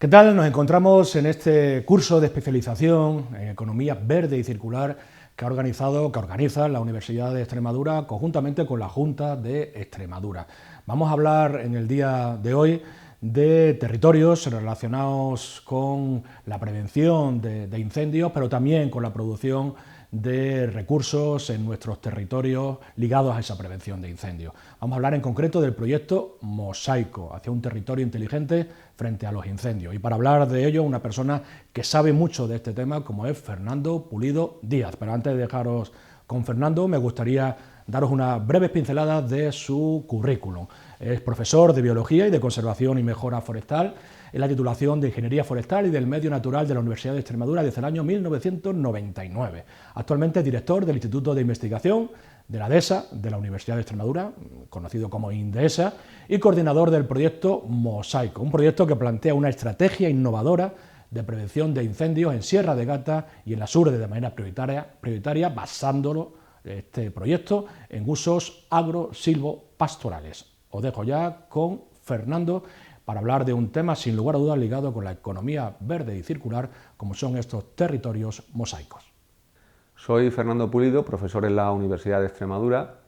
¿Qué tal? Nos encontramos en este curso de especialización en Economía Verde y Circular que organiza la Universidad de Extremadura conjuntamente con la Junta de Extremadura. Vamos a hablar en el día de hoy de territorios relacionados con la prevención de incendios, pero también con la producción de recursos en nuestros territorios ligados a esa prevención de incendios. Vamos a hablar en concreto del proyecto Mosaico, hacia un territorio inteligente frente a los incendios. Y para hablar de ello, una persona que sabe mucho de este tema, como es Fernando Pulido Díaz. Pero antes de dejaros con Fernando, me gustaría daros una breve pincelada de su currículum. Es profesor de Biología y de Conservación y Mejora Forestal, en la titulación de Ingeniería Forestal y del Medio Natural de la Universidad de Extremadura desde el año 1999. Actualmente es director del Instituto de Investigación de la DESA, de la Universidad de Extremadura, conocido como INDESA, y coordinador del proyecto Mosaico, un proyecto que plantea una estrategia innovadora de prevención de incendios en Sierra de Gata y en las Urdes de manera prioritaria basándolo, este proyecto, en usos agro-silvopastorales. Os dejo ya con Fernando para hablar de un tema sin lugar a dudas ligado con la economía verde y circular, como son estos territorios mosaicos. Soy Fernando Pulido, profesor en la Universidad de Extremadura,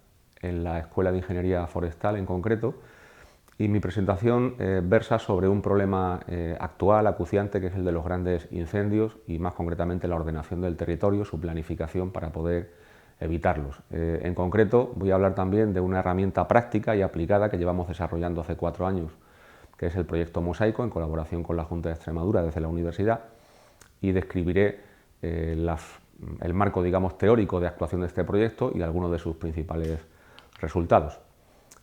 en la Escuela de Ingeniería Forestal en concreto, y mi presentación versa sobre un problema actual, acuciante, que es el de los grandes incendios y más concretamente la ordenación del territorio, su planificación para poder evitarlos. En concreto voy a hablar también de una herramienta práctica y aplicada que llevamos desarrollando hace 4 años, que es el proyecto Mosaico, en colaboración con la Junta de Extremadura desde la universidad, y describiré el marco, digamos, teórico de actuación de este proyecto y algunos de sus principales resultados.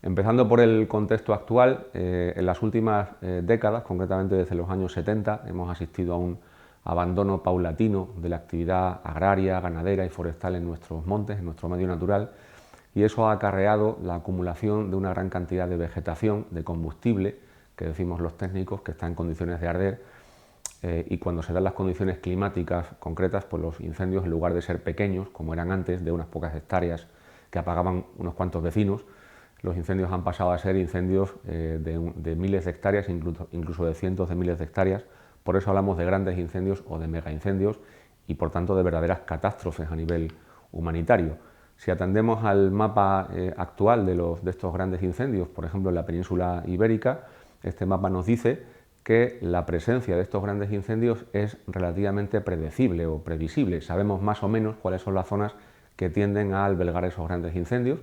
Empezando por el contexto actual, en las últimas décadas, concretamente desde los años 70, hemos asistido a un abandono paulatino de la actividad agraria, ganadera y forestal en nuestros montes, en nuestro medio natural, y eso ha acarreado la acumulación de una gran cantidad de vegetación, de combustible, que decimos los técnicos, que está en condiciones de arder, y cuando se dan las condiciones climáticas concretas, pues los incendios, en lugar de ser pequeños, como eran antes, de unas pocas hectáreas que apagaban unos cuantos vecinos, los incendios han pasado a ser incendios de miles de hectáreas, incluso de cientos de miles de hectáreas. Por eso hablamos de grandes incendios o de megaincendios y por tanto de verdaderas catástrofes a nivel humanitario. Si atendemos al mapa actual de estos grandes incendios, por ejemplo en la península ibérica, este mapa nos dice que la presencia de estos grandes incendios es relativamente predecible o previsible. Sabemos más o menos cuáles son las zonas que tienden a albergar esos grandes incendios.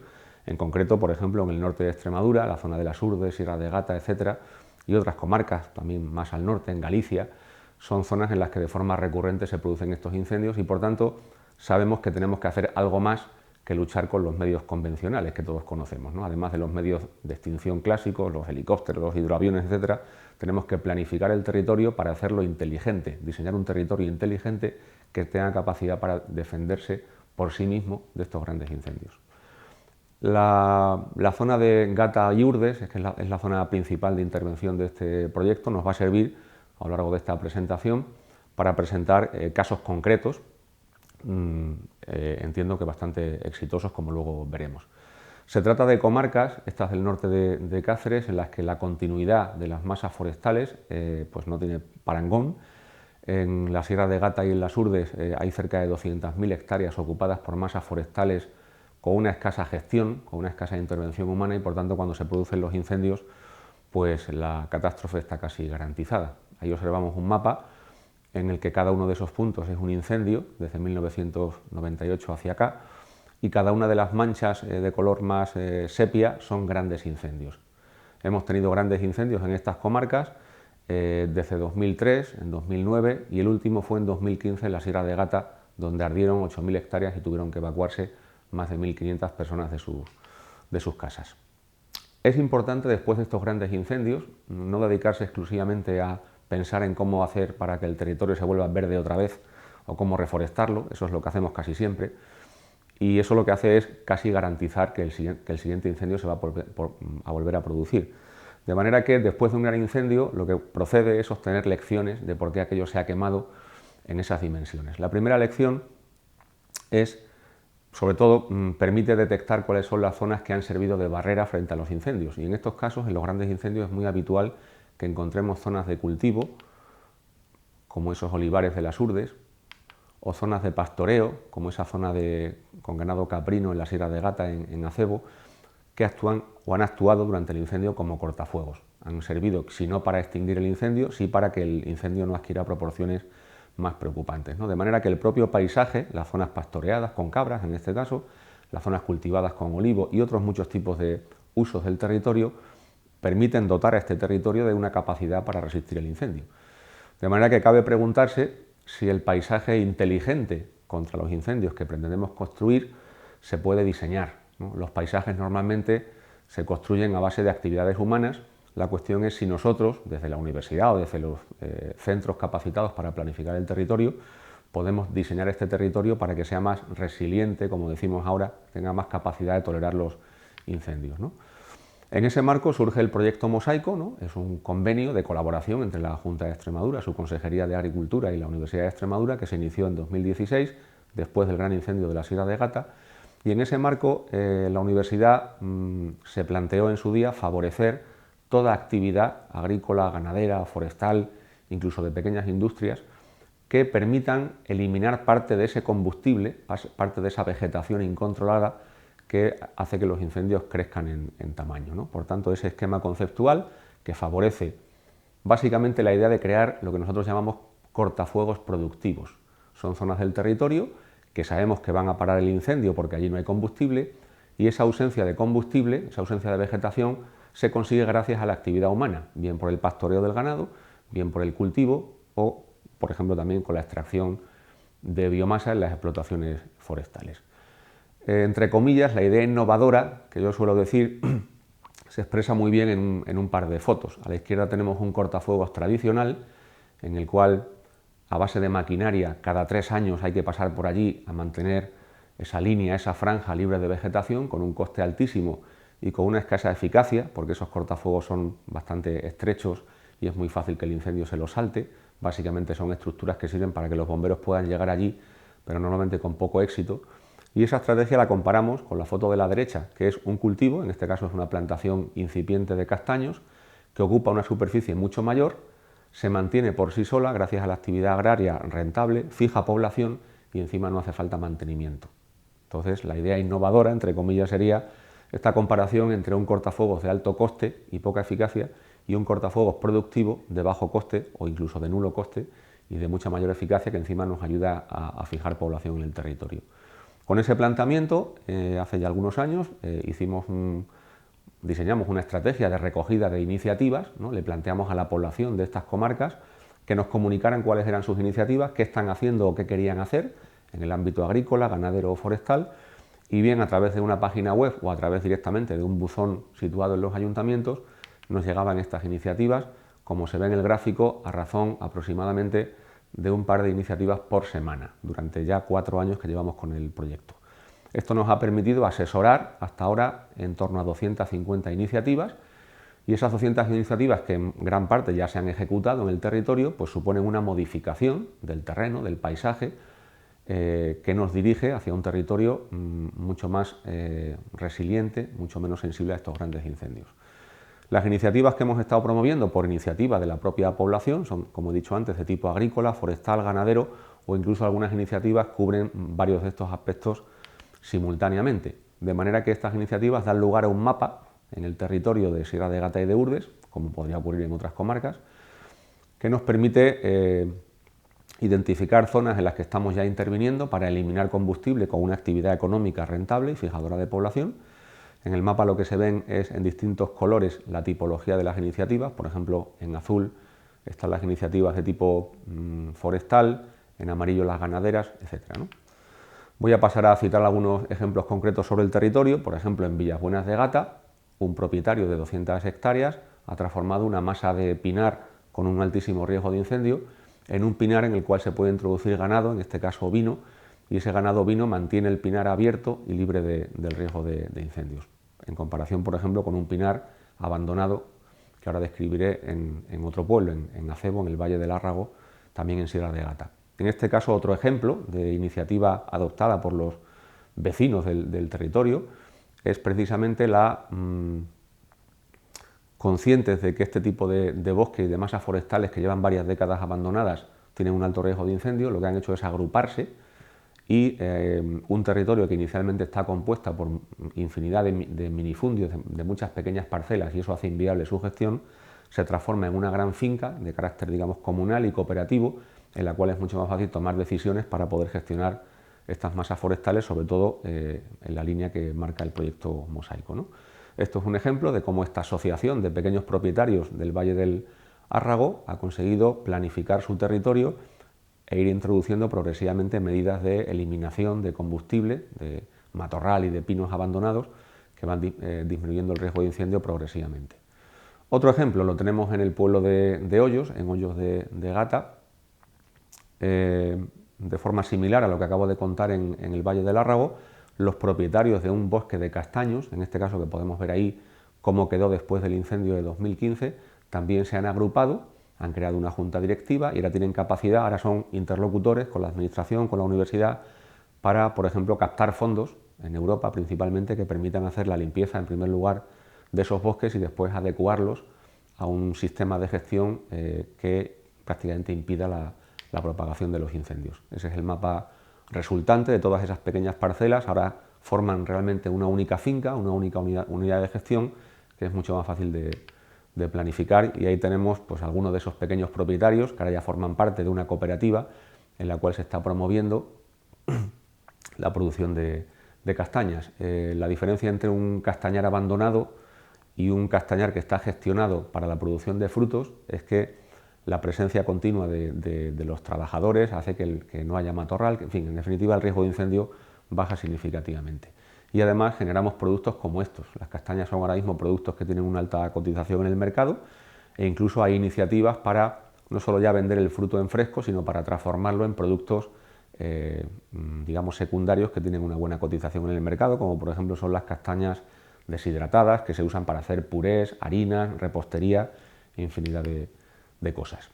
En concreto, por ejemplo, en el norte de Extremadura, la zona de las Urdes, Sierra de Gata, etcétera, y otras comarcas, también más al norte, en Galicia, son zonas en las que de forma recurrente se producen estos incendios y, por tanto, sabemos que tenemos que hacer algo más que luchar con los medios convencionales que todos conocemos, ¿no? Además de los medios de extinción clásicos, los helicópteros, los hidroaviones, etcétera, tenemos que planificar el territorio para hacerlo inteligente, diseñar un territorio inteligente que tenga capacidad para defenderse por sí mismo de estos grandes incendios. La zona de Gata y Urdes, es la zona principal de intervención de este proyecto, nos va a servir a lo largo de esta presentación para presentar casos concretos, entiendo que bastante exitosos, como luego veremos. Se trata de comarcas, estas del norte de Cáceres, en las que la continuidad de las masas forestales pues no tiene parangón. En la Sierra de Gata y en las Urdes hay cerca de 200.000 hectáreas ocupadas por masas forestales con una escasa gestión, con una escasa intervención humana y por tanto cuando se producen los incendios pues la catástrofe está casi garantizada. Ahí observamos un mapa en el que cada uno de esos puntos es un incendio desde 1998 hacia acá y cada una de las manchas de color más sepia son grandes incendios. Hemos tenido grandes incendios en estas comarcas desde 2003, en 2009 y el último fue en 2015 en la Sierra de Gata, donde ardieron 8.000 hectáreas y tuvieron que evacuarse más de 1.500 personas de sus casas. Es importante, después de estos grandes incendios, no dedicarse exclusivamente a pensar en cómo hacer para que el territorio se vuelva verde otra vez o cómo reforestarlo, eso es lo que hacemos casi siempre, y eso lo que hace es casi garantizar que el siguiente incendio se va a volver a producir. De manera que después de un gran incendio lo que procede es obtener lecciones de por qué aquello se ha quemado en esas dimensiones. La primera lección es, sobre todo, permite detectar cuáles son las zonas que han servido de barrera frente a los incendios. Y en estos casos, en los grandes incendios, es muy habitual que encontremos zonas de cultivo como esos olivares de las Urdes, o zonas de pastoreo, como esa zona con ganado caprino en la Sierra de Gata, en Acebo, que actúan o han actuado durante el incendio como cortafuegos. Han servido, si no para extinguir el incendio, sí para que el incendio no adquiera proporciones más preocupantes, ¿no? De manera que el propio paisaje, las zonas pastoreadas con cabras, en este caso, las zonas cultivadas con olivo y otros muchos tipos de usos del territorio, permiten dotar a este territorio de una capacidad para resistir el incendio. De manera que cabe preguntarse si el paisaje inteligente contra los incendios que pretendemos construir se puede diseñar, ¿no? Los paisajes normalmente se construyen a base de actividades humanas. La cuestión es si nosotros, desde la universidad o desde los centros capacitados para planificar el territorio, podemos diseñar este territorio para que sea más resiliente, como decimos ahora, tenga más capacidad de tolerar los incendios, ¿no? En ese marco surge el proyecto Mosaico, ¿no? Es un convenio de colaboración entre la Junta de Extremadura, su Consejería de Agricultura y la Universidad de Extremadura, que se inició en 2016, después del gran incendio de la Sierra de Gata, y en ese marco la universidad se planteó en su día favorecer toda actividad agrícola, ganadera, forestal, incluso de pequeñas industrias, que permitan eliminar parte de ese combustible, parte de esa vegetación incontrolada que hace que los incendios crezcan en tamaño, ¿no? Por tanto, ese esquema conceptual que favorece básicamente la idea de crear lo que nosotros llamamos cortafuegos productivos. Son zonas del territorio que sabemos que van a parar el incendio porque allí no hay combustible, y esa ausencia de combustible, esa ausencia de vegetación, se consigue gracias a la actividad humana, bien por el pastoreo del ganado, bien por el cultivo o, por ejemplo, también con la extracción de biomasa en las explotaciones forestales. Entre comillas, la idea innovadora, que yo suelo decir, se expresa muy bien en un par de fotos. A la izquierda tenemos un cortafuegos tradicional, en el cual, a base de maquinaria, cada 3 años hay que pasar por allí a mantener esa línea, esa franja libre de vegetación, con un coste altísimo y con una escasa eficacia, porque esos cortafuegos son bastante estrechos y es muy fácil que el incendio se los salte. Básicamente son estructuras que sirven para que los bomberos puedan llegar allí, pero normalmente con poco éxito. Y esa estrategia la comparamos con la foto de la derecha, que es un cultivo, en este caso es una plantación incipiente de castaños, que ocupa una superficie mucho mayor, se mantiene por sí sola gracias a la actividad agraria rentable, fija población y encima no hace falta mantenimiento. Entonces, la idea innovadora, entre comillas, sería esta comparación entre un cortafuegos de alto coste y poca eficacia y un cortafuegos productivo de bajo coste o incluso de nulo coste y de mucha mayor eficacia, que encima nos ayuda a fijar población en el territorio. Con ese planteamiento, hace ya algunos años, diseñamos una estrategia de recogida de iniciativas, ¿no? Le planteamos a la población de estas comarcas que nos comunicaran cuáles eran sus iniciativas, qué están haciendo o qué querían hacer en el ámbito agrícola, ganadero o forestal, y bien a través de una página web o a través directamente de un buzón situado en los ayuntamientos, nos llegaban estas iniciativas, como se ve en el gráfico, a razón aproximadamente de un par de iniciativas por semana, durante ya 4 años que llevamos con el proyecto. Esto nos ha permitido asesorar hasta ahora en torno a 250 iniciativas, y esas 200 iniciativas, que en gran parte ya se han ejecutado en el territorio, pues suponen una modificación del terreno, del paisaje, que nos dirige hacia un territorio mucho más resiliente, mucho menos sensible a estos grandes incendios. Las iniciativas que hemos estado promoviendo por iniciativa de la propia población son, como he dicho antes, de tipo agrícola, forestal, ganadero, o incluso algunas iniciativas cubren varios de estos aspectos simultáneamente. De manera que estas iniciativas dan lugar a un mapa en el territorio de Sierra de Gata y de Urdes, como podría ocurrir en otras comarcas, que nos permite identificar zonas en las que estamos ya interviniendo para eliminar combustible con una actividad económica rentable y fijadora de población. En el mapa lo que se ven es en distintos colores la tipología de las iniciativas. Por ejemplo, en azul están las iniciativas de tipo forestal, en amarillo las ganaderas, etc., ¿no? Voy a pasar a citar algunos ejemplos concretos sobre el territorio. Por ejemplo, en Villasbuenas de Gata, un propietario de 200 hectáreas ha transformado una masa de pinar con un altísimo riesgo de incendio en un pinar en el cual se puede introducir ganado, en este caso ovino, y ese ganado ovino mantiene el pinar abierto y libre del riesgo de incendios, en comparación, por ejemplo, con un pinar abandonado, que ahora describiré en otro pueblo, en Acebo, en el Valle del Árrago, también en Sierra de Gata. En este caso, otro ejemplo de iniciativa adoptada por los vecinos del territorio es precisamente conscientes de que este tipo de bosque y de masas forestales que llevan varias décadas abandonadas tienen un alto riesgo de incendio, lo que han hecho es agruparse y un territorio que inicialmente está compuesta por infinidad de minifundios, de muchas pequeñas parcelas, y eso hace inviable su gestión, se transforma en una gran finca de carácter, digamos, comunal y cooperativo, en la cual es mucho más fácil tomar decisiones para poder gestionar estas masas forestales, sobre todo en la línea que marca el proyecto Mosaico, ¿no? Esto es un ejemplo de cómo esta asociación de pequeños propietarios del Valle del Árrago ha conseguido planificar su territorio e ir introduciendo progresivamente medidas de eliminación de combustible, de matorral y de pinos abandonados, que van disminuyendo el riesgo de incendio progresivamente. Otro ejemplo lo tenemos en el pueblo de Hoyos, en Hoyos de Gata, de forma similar a lo que acabo de contar en el Valle del Árrago. Los propietarios de un bosque de castaños, en este caso que podemos ver ahí cómo quedó después del incendio de 2015, también se han agrupado, han creado una junta directiva y ahora tienen capacidad, ahora son interlocutores con la administración, con la universidad, para, por ejemplo, captar fondos, en Europa principalmente, que permitan hacer la limpieza, en primer lugar, de esos bosques y después adecuarlos a un sistema de gestión que prácticamente impida la propagación de los incendios. Ese es el mapa resultante de todas esas pequeñas parcelas. Ahora forman realmente una única finca, una única unidad de gestión, que es mucho más fácil de planificar, y ahí tenemos pues algunos de esos pequeños propietarios que ahora ya forman parte de una cooperativa en la cual se está promoviendo la producción de castañas. La diferencia entre un castañar abandonado y un castañar que está gestionado para la producción de frutos es que la presencia continua de los trabajadores hace que no haya matorral, que, en fin, en definitiva el riesgo de incendio baja significativamente. Y además generamos productos como estos. Las castañas son ahora mismo productos que tienen una alta cotización en el mercado, e incluso hay iniciativas para no solo ya vender el fruto en fresco, sino para transformarlo en productos digamos secundarios que tienen una buena cotización en el mercado, como por ejemplo son las castañas deshidratadas, que se usan para hacer purés, harinas, repostería e infinidad de cosas.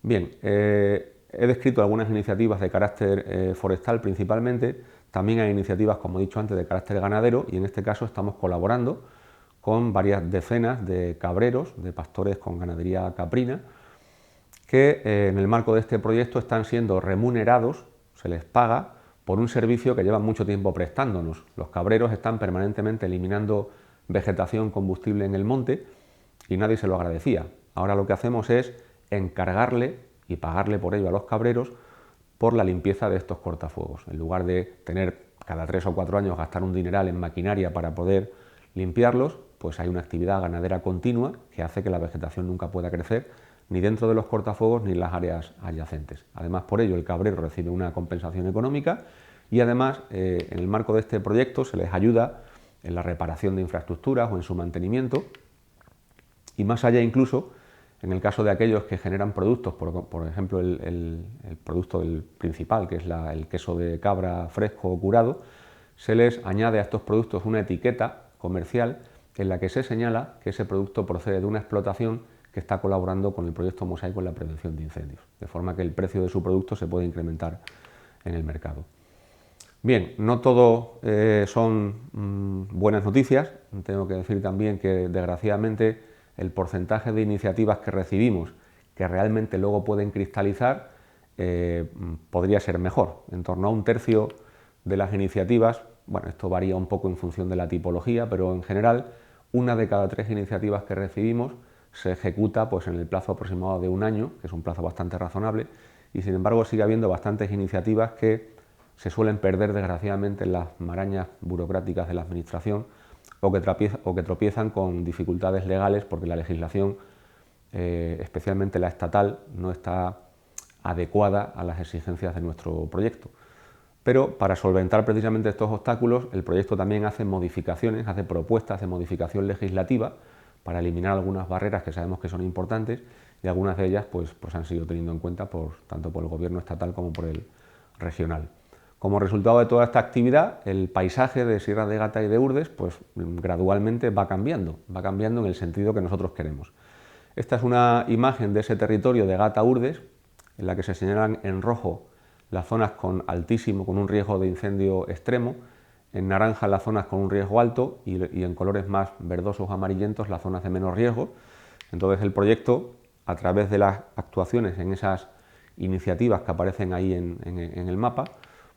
Bien, he descrito algunas iniciativas de carácter forestal principalmente. También hay iniciativas, como he dicho antes, de carácter ganadero, y en este caso estamos colaborando con varias decenas de cabreros, de pastores con ganadería caprina, que en el marco de este proyecto están siendo remunerados, se les paga por un servicio que llevan mucho tiempo prestándonos. Los cabreros están permanentemente eliminando vegetación combustible en el monte y nadie se lo agradecía. Ahora lo que hacemos es encargarle y pagarle por ello a los cabreros por la limpieza de estos cortafuegos. En lugar de tener cada 3 o 4 años gastar un dineral en maquinaria para poder limpiarlos, pues hay una actividad ganadera continua que hace que la vegetación nunca pueda crecer ni dentro de los cortafuegos ni en las áreas adyacentes. Además, por ello el cabrero recibe una compensación económica y además en el marco de este proyecto se les ayuda en la reparación de infraestructuras o en su mantenimiento, y más allá incluso en el caso de aquellos que generan productos, por ejemplo el producto principal, que es el queso de cabra fresco o curado, se les añade a estos productos una etiqueta comercial en la que se señala que ese producto procede de una explotación que está colaborando con el proyecto Mosaico en la prevención de incendios, de forma que el precio de su producto se puede incrementar en el mercado. Bien, no todo son buenas noticias. Tengo que decir también que desgraciadamente el porcentaje de iniciativas que recibimos que realmente luego pueden cristalizar podría ser mejor. En torno a 1/3 de las iniciativas, bueno, esto varía un poco en función de la tipología, pero en general 1 de cada 3 iniciativas que recibimos se ejecuta pues, en el plazo aproximado de 1 año, que es un plazo bastante razonable, y sin embargo sigue habiendo bastantes iniciativas que se suelen perder desgraciadamente en las marañas burocráticas de la administración, o que tropiezan con dificultades legales porque la legislación, especialmente la estatal, no está adecuada a las exigencias de nuestro proyecto. Pero para solventar precisamente estos obstáculos, el proyecto también hace modificaciones, hace propuestas de modificación legislativa para eliminar algunas barreras que sabemos que son importantes, y algunas de ellas pues han sido teniendo en cuenta tanto por el gobierno estatal como por el regional. Como resultado de toda esta actividad, el paisaje de Sierra de Gata y de Urdes pues, gradualmente va cambiando en el sentido que nosotros queremos. Esta es una imagen de ese territorio de Gata-Urdes, en la que se señalan en rojo las zonas con un riesgo de incendio extremo, en naranja las zonas con un riesgo alto y en colores más verdosos o amarillentos las zonas de menos riesgo. Entonces el proyecto, a través de las actuaciones en esas iniciativas que aparecen ahí en el mapa,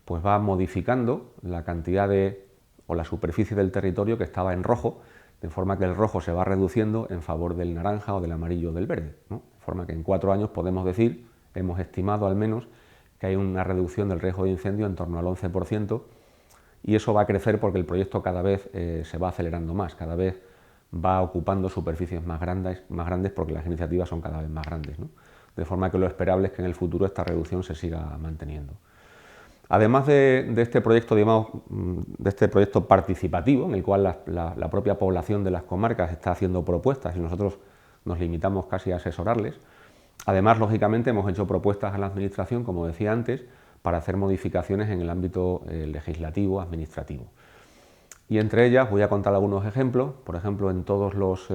pues va modificando la cantidad o la superficie del territorio que estaba en rojo, de forma que el rojo se va reduciendo en favor del naranja o del amarillo o del verde, ¿no? De forma que en 4 años podemos decir, hemos estimado al menos, que hay una reducción del riesgo de incendio en torno al 11%, y eso va a crecer porque el proyecto cada vez se va acelerando más, cada vez va ocupando superficies más grandes porque las iniciativas son cada vez más grandes, ¿no? De forma que lo esperable es que en el futuro esta reducción se siga manteniendo. Además de este proyecto, digamos, de este proyecto participativo, en el cual la propia población de las comarcas está haciendo propuestas y nosotros nos limitamos casi a asesorarles, además, lógicamente, hemos hecho propuestas a la Administración, como decía antes, para hacer modificaciones en el ámbito legislativo, administrativo. Y entre ellas voy a contar algunos ejemplos. Por ejemplo, en todos los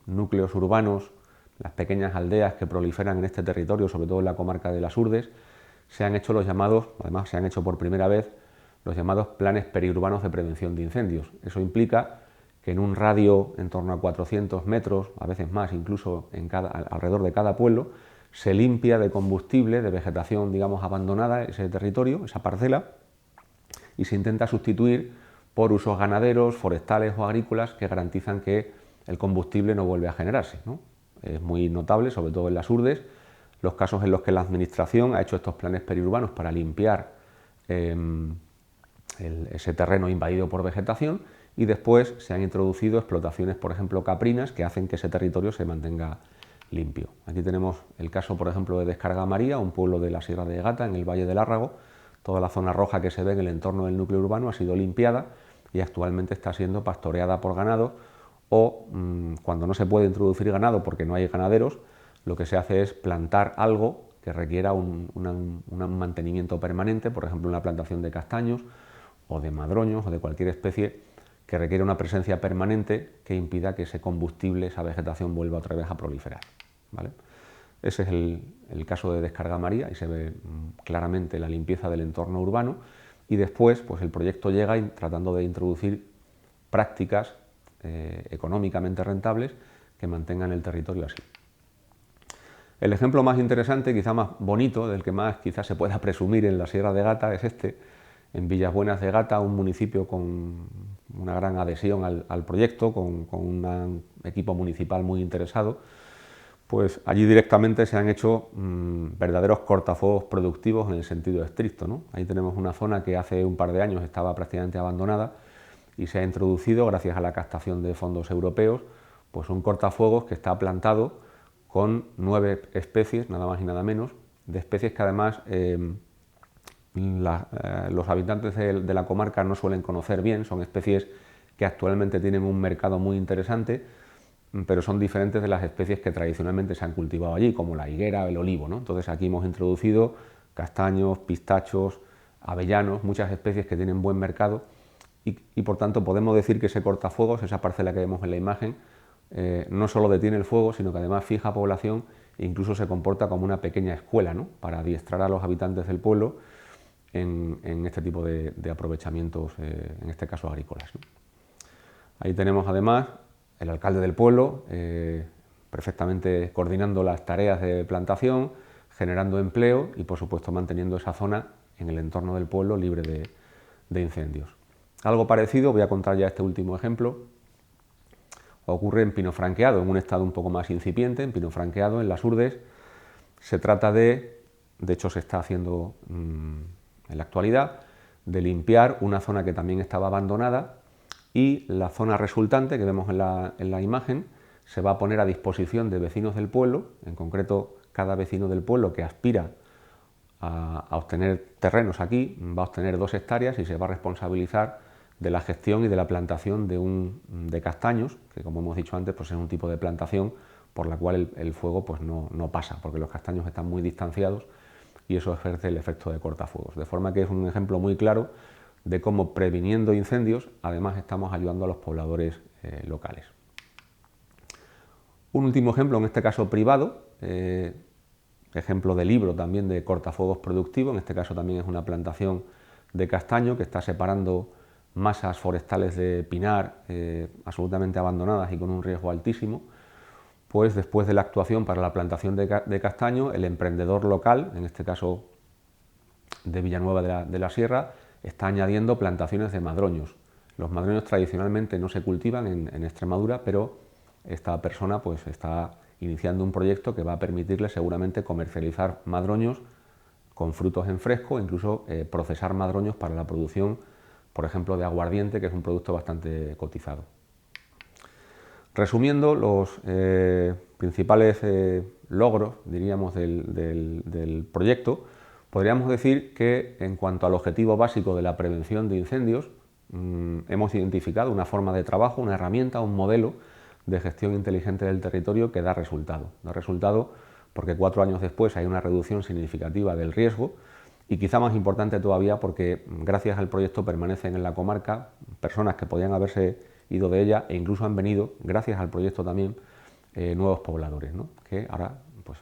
núcleos urbanos, las pequeñas aldeas que proliferan en este territorio, sobre todo en la comarca de las Urdes, se han hecho los llamados, además se han hecho por primera vez, los llamados planes periurbanos de prevención de incendios. Eso implica que en un radio en torno a 400 metros, a veces más incluso alrededor de cada pueblo, se limpia de combustible, de vegetación, digamos, abandonada ese territorio, esa parcela, y se intenta sustituir por usos ganaderos, forestales o agrícolas que garantizan que el combustible no vuelve a generarse, ¿no? Es muy notable, sobre todo en las Urdes, los casos en los que la Administración ha hecho estos planes periurbanos para limpiar ese terreno invadido por vegetación, y después se han introducido explotaciones, por ejemplo, caprinas, que hacen que ese territorio se mantenga limpio. Aquí tenemos el caso, por ejemplo, de Descarga María, un pueblo de la Sierra de Gata, en el Valle del Lárrago. Toda la zona roja que se ve en el entorno del núcleo urbano ha sido limpiada y actualmente está siendo pastoreada por ganado, o cuando no se puede introducir ganado porque no hay ganaderos, lo que se hace es plantar algo que requiera un mantenimiento permanente, por ejemplo, una plantación de castaños o de madroños o de cualquier especie que requiere una presencia permanente que impida que ese combustible, esa vegetación, vuelva otra vez a proliferar, ¿vale? Ese es el caso de Descarga María, y se ve claramente la limpieza del entorno urbano, y después pues el proyecto llega tratando de introducir prácticas económicamente rentables que mantengan el territorio así. El ejemplo más interesante, quizá más bonito, del que más quizás se pueda presumir en la Sierra de Gata, es este, en Villabuenas de Gata, un municipio con una gran adhesión al proyecto, con un equipo municipal muy interesado. Pues allí directamente se han hecho verdaderos cortafuegos productivos en el sentido estricto, ¿no? Ahí tenemos una zona que hace un par de años estaba prácticamente abandonada y se ha introducido, gracias a la captación de fondos europeos, pues un cortafuegos que está plantado con 9 especies, nada más y nada menos, de especies que además los habitantes de la comarca no suelen conocer bien. Son especies que actualmente tienen un mercado muy interesante, pero son diferentes de las especies que tradicionalmente se han cultivado allí, como la higuera o el olivo, ¿no? Entonces aquí hemos introducido castaños, pistachos, avellanos, muchas especies que tienen buen mercado, y por tanto podemos decir que ese cortafuegos, esa parcela que vemos en la imagen, no solo detiene el fuego, sino que además fija población e incluso se comporta como una pequeña escuela, ¿no?, para adiestrar a los habitantes del pueblo en este tipo de aprovechamientos, en este caso agrícolas, ¿no? Ahí tenemos además el alcalde del pueblo, perfectamente coordinando las tareas de plantación, generando empleo y, por supuesto, manteniendo esa zona en el entorno del pueblo libre de incendios. Algo parecido, voy a contar ya este último ejemplo, ocurre en Pino Franqueado, en un estado un poco más incipiente. En Pino Franqueado, en las Urdes. Se trata de hecho se está haciendo en la actualidad, de limpiar una zona que también estaba abandonada, y la zona resultante que vemos en la imagen se va a poner a disposición de vecinos del pueblo. En concreto, cada vecino del pueblo que aspira a obtener terrenos aquí va a obtener 2 hectáreas y se va a responsabilizar de la gestión y de la plantación de castaños, que, como hemos dicho antes, pues es un tipo de plantación por la cual el fuego pues no pasa, porque los castaños están muy distanciados y eso ejerce el efecto de cortafuegos. De forma que es un ejemplo muy claro de cómo, previniendo incendios, además estamos ayudando a los pobladores locales. Un último ejemplo, en este caso privado, ejemplo de libro también de cortafuegos productivo. En este caso también es una plantación de castaño que está separando masas forestales de pinar absolutamente abandonadas y con un riesgo altísimo. pues después de la actuación para la plantación de castaño, el emprendedor local, en este caso de Villanueva de la Sierra, está añadiendo plantaciones de madroños. Los madroños tradicionalmente no se cultivan en Extremadura, pero esta persona pues está iniciando un proyecto que va a permitirle seguramente comercializar madroños con frutos en fresco, incluso procesar madroños para la producción, por ejemplo, de aguardiente, que es un producto bastante cotizado. Resumiendo, los principales logros, diríamos, del proyecto, podríamos decir que en cuanto al objetivo básico de la prevención de incendios, hemos identificado una forma de trabajo, una herramienta, un modelo de gestión inteligente del territorio que da resultado. Da resultado porque 4 años después hay una reducción significativa del riesgo y quizá más importante todavía porque gracias al proyecto permanecen en la comarca personas que podían haberse ido de ella e incluso han venido, gracias al proyecto también, nuevos pobladores, ¿no? Que ahora pues,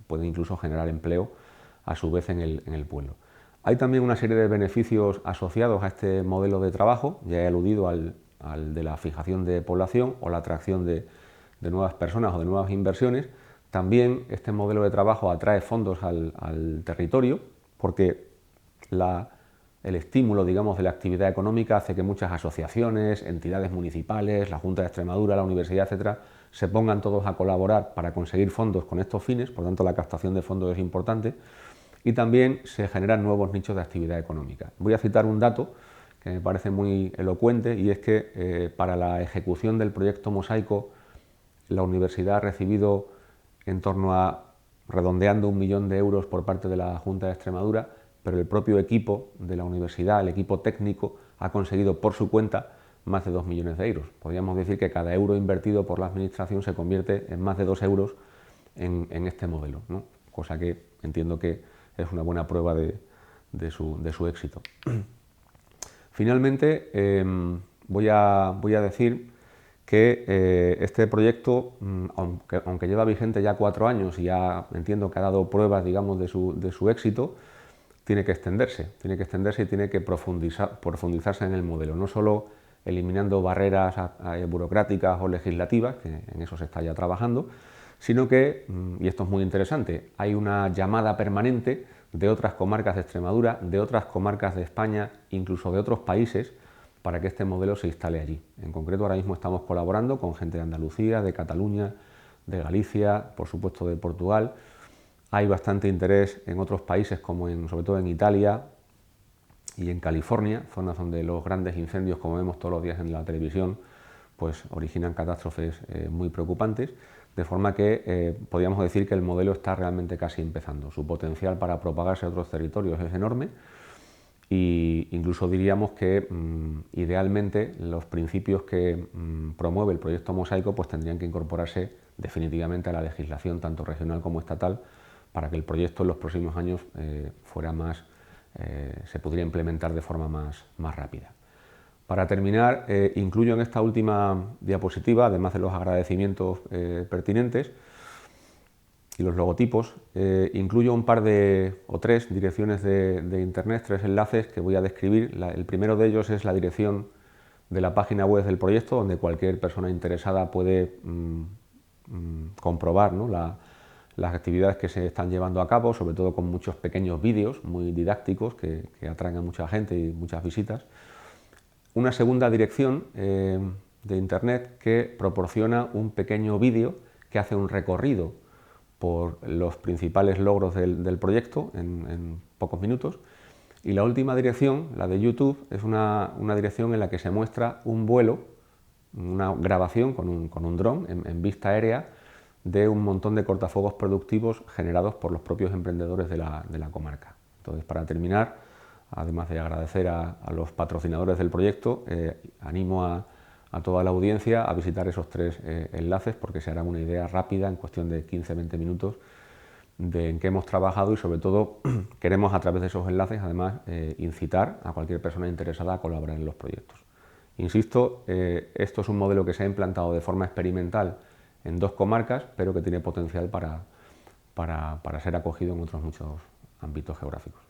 pueden incluso generar empleo a su vez en el pueblo. Hay también una serie de beneficios asociados a este modelo de trabajo, ya he aludido al de la fijación de población o la atracción de nuevas personas o de nuevas inversiones. También este modelo de trabajo atrae fondos al territorio porque el estímulo, digamos, de la actividad económica hace que muchas asociaciones, entidades municipales, la Junta de Extremadura, la Universidad, etcétera, se pongan todos a colaborar para conseguir fondos con estos fines, por tanto la captación de fondos es importante, y también se generan nuevos nichos de actividad económica. Voy a citar un dato que me parece muy elocuente y es que para la ejecución del proyecto Mosaico la universidad ha recibido en torno a, redondeando, 1 millón de euros por parte de la Junta de Extremadura, pero el propio equipo de la universidad, el equipo técnico, ha conseguido por su cuenta más de 2 millones de euros. Podríamos decir que cada euro invertido por la administración se convierte en más de 2 euros en este modelo, ¿no? Cosa que entiendo que es una buena prueba de su éxito. Finalmente, voy a decir que este proyecto, aunque lleva vigente ya 4 años y ya entiendo que ha dado pruebas, digamos, de su éxito, tiene que extenderse y tiene que profundizarse en el modelo, no solo eliminando barreras burocráticas o legislativas, que en eso se está ya trabajando, sino que, y esto es muy interesante, hay una llamada permanente de otras comarcas de Extremadura, de otras comarcas de España, incluso de otros países, para que este modelo se instale allí. En concreto, ahora mismo estamos colaborando con gente de Andalucía, de Cataluña, de Galicia, por supuesto de Portugal. Hay bastante interés en otros países, como sobre todo en Italia y en California, zonas donde los grandes incendios, como vemos todos los días en la televisión, pues originan catástrofes muy preocupantes, de forma que podríamos decir que el modelo está realmente casi empezando. Su potencial para propagarse a otros territorios es enorme e incluso diríamos que idealmente los principios que promueve el proyecto Mosaico pues tendrían que incorporarse definitivamente a la legislación tanto regional como estatal para que el proyecto en los próximos años se pudiera implementar de forma más rápida. Para terminar, incluyo en esta última diapositiva, además de los agradecimientos pertinentes y los logotipos, incluyo un par o 3 direcciones de internet, 3 enlaces que voy a describir. El primero de ellos es la dirección de la página web del proyecto, donde cualquier persona interesada puede comprobar, ¿no?, las actividades que se están llevando a cabo, sobre todo con muchos pequeños vídeos muy didácticos que atraen a mucha gente y muchas visitas. Una segunda dirección de internet que proporciona un pequeño vídeo que hace un recorrido por los principales logros del proyecto en pocos minutos. Y la última dirección, la de YouTube, es una dirección en la que se muestra un vuelo, una grabación con un dron en vista aérea de un montón de cortafuegos productivos generados por los propios emprendedores de la comarca. Entonces, para terminar, además de agradecer a los patrocinadores del proyecto, animo a toda la audiencia a visitar esos 3 enlaces porque se hará una idea rápida en cuestión de 15-20 minutos de en qué hemos trabajado y sobre todo queremos a través de esos enlaces además incitar a cualquier persona interesada a colaborar en los proyectos. Insisto, esto es un modelo que se ha implantado de forma experimental en 2 comarcas, pero que tiene potencial para ser acogido en otros muchos ámbitos geográficos.